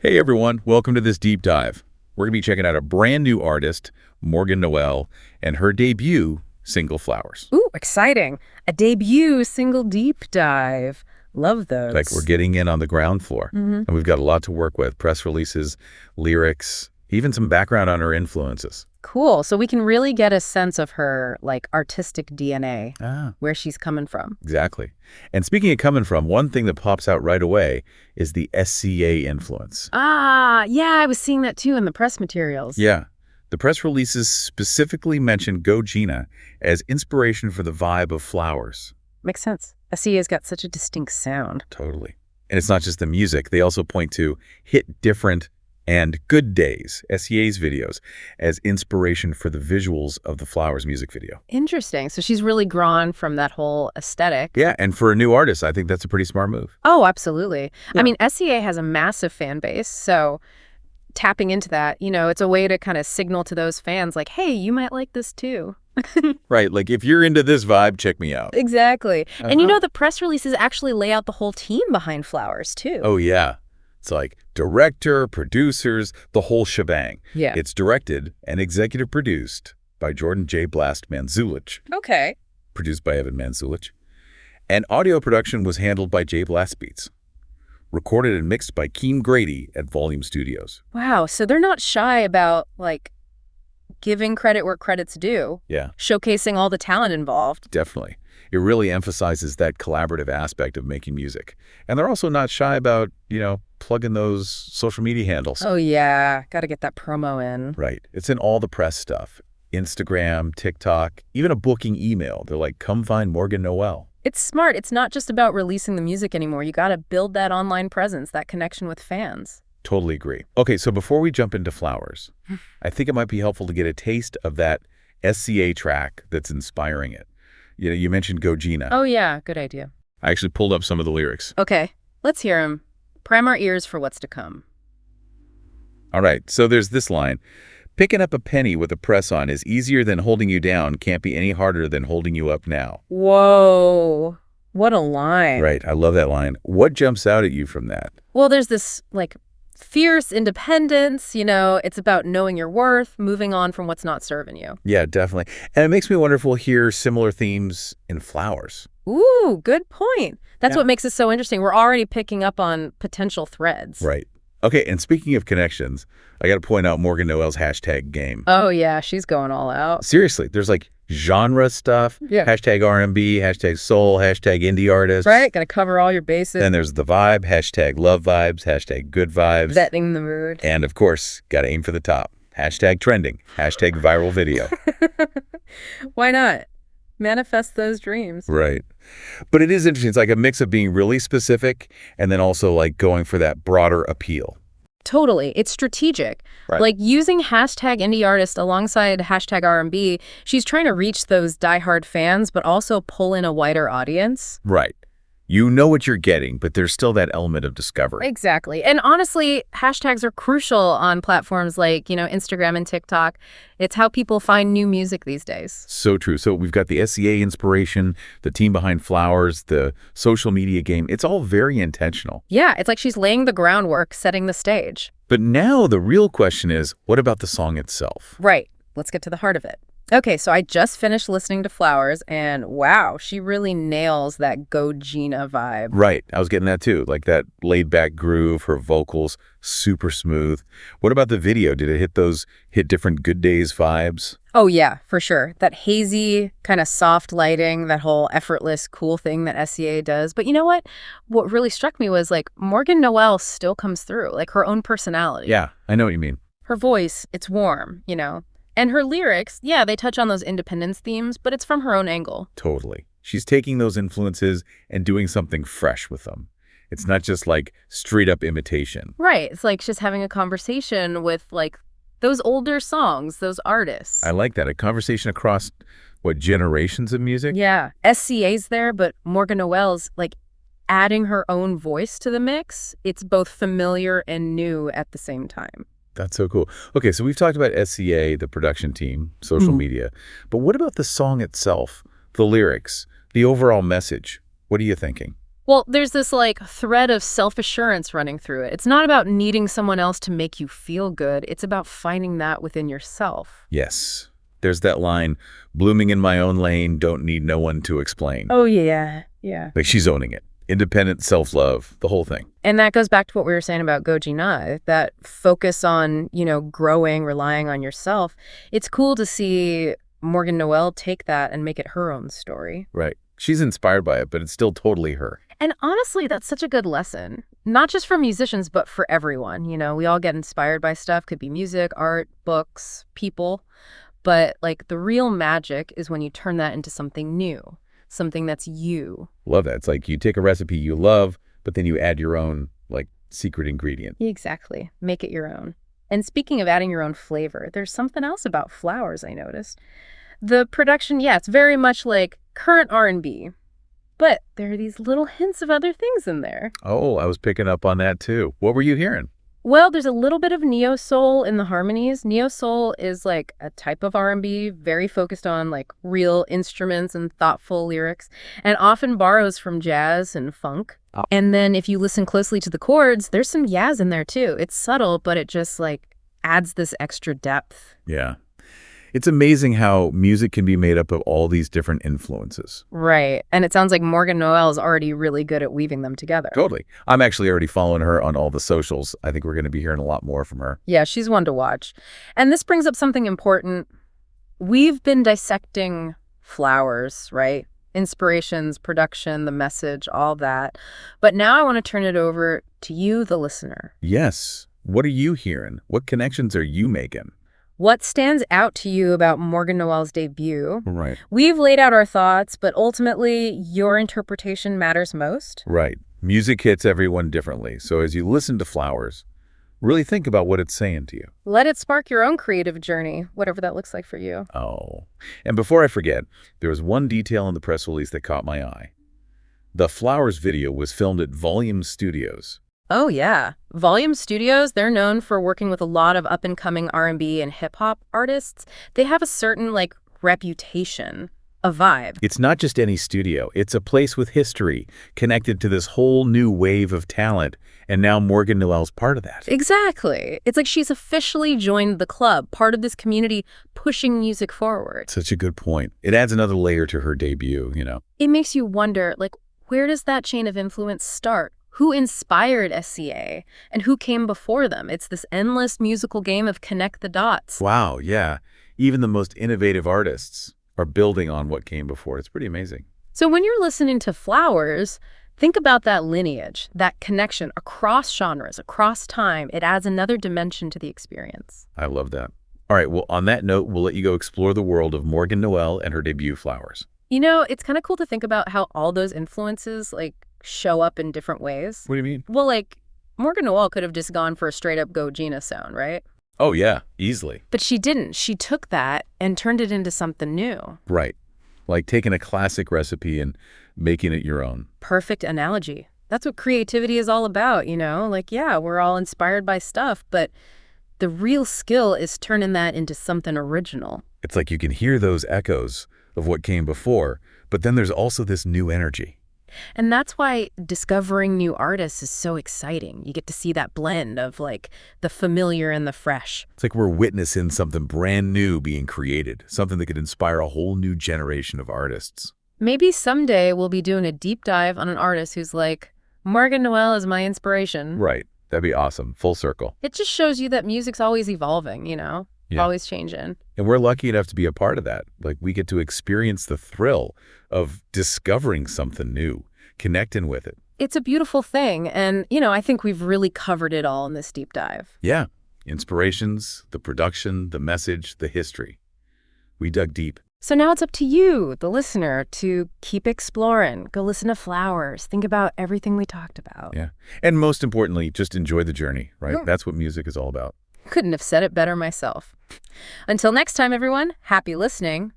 Hey everyone, welcome to this deep dive. We're going to be checking out a brand new artist, Morgannoelle, and her debut single, Flowers. Ooh, exciting. A debut single deep dive. Love those. Like we're getting in on the ground floor. And we've got a lot to work with, press releases, lyrics, even some background on her influences. Cool. So we can really get a sense of her, artistic DNA, Ah, where she's coming from. exactly. And speaking of coming from, one thing that pops out right away is the SCA influence. Ah, yeah, I was seeing that too in the press materials. Yeah. The press releases specifically mention Gina as inspiration for the vibe of Flowers. Makes sense. SEA's got such a distinct sound. Totally. And it's not just the music. They also point to Hit Different and Good Days, SEA's videos, as inspiration for the visuals of the Flowers music video. Interesting. So she's really drawn from that whole aesthetic. Yeah, and for a new artist, I think that's a pretty smart move. Oh, absolutely. Yeah. I mean, SEA has a massive fan base, so tapping into that, it's a way to kind of signal to those fans like, hey, you might like this too. Right, like if you're into this vibe, check me out. Exactly. And the press releases actually lay out the whole team behind Flowers too. Oh, yeah. It's like director, producers, the whole shebang. Yeah. It's directed and executive produced by Manzulich, Okay. produced by Manzulich, and audio production was handled by JBlastBeats. Recorded and mixed by Keem Grady at Volyum Studios. Wow. So they're not shy about giving credit where credit's due. Yeah, Showcasing all the talent involved. definitely. It really emphasizes that collaborative aspect of making music. And they're also not shy about, plugging those social media handles. Oh yeah. Got to get that promo in. Right. It's in all the press stuff. Instagram, TikTok, even a booking email. They're like, come find Morgannoelle. It's smart. It's not just about releasing the music anymore. You got to build that online presence, that connection with fans. Totally agree. Okay, so before we jump into Flowers, I think it might be helpful to get a taste of that SCA track that's inspiring it. You mentioned Gina. Oh yeah. Good idea. I actually pulled up some of the lyrics. Okay. Let's hear them. Prime our ears for what's to come. All right, so there's this line. Picking up a penny with a press on is easier than holding you down, can't be any harder than holding you up now. Whoa. What a line. Right, I love that line. What jumps out at you from that? Well, there's this fierce independence, it's about knowing your worth, moving on from what's not serving you. Yeah, definitely. And it makes me wonder if we'll hear similar themes in Flowers. Ooh, good point. That's Yeah. what makes it so interesting. We're already picking up on potential threads. Right. Okay, and speaking of connections, I got to point out Morgannoelle's hashtag game. Oh, yeah, she's going all out. Seriously, there's genre stuff, Yeah. hashtag R&B, hashtag soul, hashtag indie artist. Right? Got to cover all your bases. Then there's the vibe, hashtag love vibes, hashtag good vibes. Vetting the mood. And of course, got to aim for the top. Hashtag trending, hashtag viral video. Why not? Manifest those dreams. Right. But it is interesting. It's like a mix of being really specific and then also going for that broader appeal. Totally. It's strategic. Right. Using hashtag indie artist alongside hashtag R&B, she's trying to reach those diehard fans, but also pull in a wider audience. Right. You know what you're getting, but there's still that element of discovery. Exactly. And honestly, hashtags are crucial on platforms like, Instagram and TikTok. It's how people find new music these days. So true. So we've got the SCA inspiration, the team behind Flowers, the social media game. It's all very intentional. Yeah, it's like she's laying the groundwork, setting the stage. But now the real question is, what about the song itself? Right. Let's get to the heart of it. Okay, so I just finished listening to Flowers, and wow, she really nails that Gina vibe. Right. I was getting that too. Like that laid-back groove, her vocals, super smooth. What about the video? Did it hit different Good Days vibes? Oh, yeah, for sure. That hazy, kind of soft lighting, that whole effortless, cool thing that SCA does. But you know what? What really struck me was Morgannoelle still comes through, her own personality. Yeah, I know what you mean. Her voice, it's warm, And her lyrics, yeah, they touch on those independence themes, but it's from her own angle. Totally. She's taking those influences and doing something fresh with them. It's not just straight up imitation. Right. It's like just having a conversation with those older songs, those artists. I like that. A conversation across, generations of music? Yeah. SCA's there, but Morgannoelle's adding her own voice to the mix. It's both familiar and new at the same time. That's so cool. Okay, so we've talked about SCA, the production team, social media, but what about the song itself, the lyrics, the overall message? What are you thinking? Well, there's this like thread of self-assurance running through it. It's not about needing someone else to make you feel good. It's about finding that within yourself. Yes. There's that line, blooming in my own lane, don't need no one to explain. Oh, yeah. Yeah. Like she's owning it. Independent self-love, the whole thing. And that goes back to what we were saying about Gina, that focus on, growing, relying on yourself. It's cool to see Morgannoelle take that and make it her own story. Right. She's inspired by it, but it's still totally her. And honestly, that's such a good lesson, not just for musicians, but for everyone. We all get inspired by stuff. Could be music, art, books, people. But like the real magic is when you turn that into something new, something that's you. Love that. It's like you take a recipe you love, but then you add your own like secret ingredient. Exactly. Make it your own. And speaking of adding your own flavor, there's something else about Flowers I noticed. The production, yeah, it's very much like current R&B. But there are these little hints of other things in there. Oh, I was picking up on that too. What were you hearing? Well, there's a little bit of neo-soul in the harmonies. Neo-soul is like a type of R&B, very focused on like real instruments and thoughtful lyrics, and often borrows from jazz and funk. Oh. And then if you listen closely to the chords, there's some jazz in there too. It's subtle, but it just like adds this extra depth. Yeah. It's amazing how music can be made up of all these different influences. Right. And it sounds like Morgannoelle is already really good at weaving them together. Totally. I'm actually already following her on all the socials. I think we're going to be hearing a lot more from her. Yeah, she's one to watch. And this brings up something important. We've been dissecting Flowers, right? Inspirations, production, the message, all that. But now I want to turn it over to you, the listener. Yes. What are you hearing? What connections are you making? What stands out to you about Morgannoelle's debut? Right. We've laid out our thoughts, but ultimately, your interpretation matters most. Right. Music hits everyone differently. So as you listen to Flowers, really think about what it's saying to you. Let it spark your own creative journey, whatever that looks like for you. Oh. And before I forget, there was one detail in the press release that caught my eye. The Flowers video was filmed at Volyum Studios. Oh, yeah. Volyum Studios, they're known for working with a lot of up-and-coming R&B and hip-hop artists. They have a certain, reputation, a vibe. It's not just any studio. It's a place with history, connected to this whole new wave of talent, and now Morgannoelle's part of that. Exactly. It's like she's officially joined the club, part of this community pushing music forward. Such a good point. It adds another layer to her debut, It makes you wonder, where does that chain of influence start? Who inspired SCA and who came before them? It's this endless musical game of connect the dots. Wow, yeah. Even the most innovative artists are building on what came before. It's pretty amazing. So when you're listening to Flowers, think about that lineage, that connection across genres, across time. It adds another dimension to the experience. I love that. All right, well, on that note, we'll let you go explore the world of Morgannoelle and her debut, Flowers. It's kind of cool to think about how all those influences, show up in different ways. What do you mean? Well, Morgannoelle could have just gone for a straight-up Go Gina sound, right? Oh, yeah, easily. But she didn't. She took that and turned it into something new. Right. Like taking a classic recipe and making it your own. Perfect analogy. That's what creativity is all about, yeah, we're all inspired by stuff, but the real skill is turning that into something original. It's like you can hear those echoes of what came before, but then there's also this new energy. And that's why discovering new artists is so exciting. You get to see that blend of the familiar and the fresh. It's like we're witnessing something brand new being created, something that could inspire a whole new generation of artists. Maybe someday we'll be doing a deep dive on an artist who's like, Morgannoelle is my inspiration. Right. That'd be awesome. Full circle. It just shows you that music's always evolving, Yeah. Always changing. And we're lucky enough to be a part of that. We get to experience the thrill of discovering something new, connecting with it. It's a beautiful thing. And, I think we've really covered it all in this deep dive. Yeah. Inspirations, the production, the message, the history. We dug deep. So now it's up to you, the listener, to keep exploring. Go listen to Flowers. Think about everything we talked about. Yeah. And most importantly, just enjoy the journey, right? Mm. That's what music is all about. Couldn't have said it better myself. Until next time, everyone, happy listening.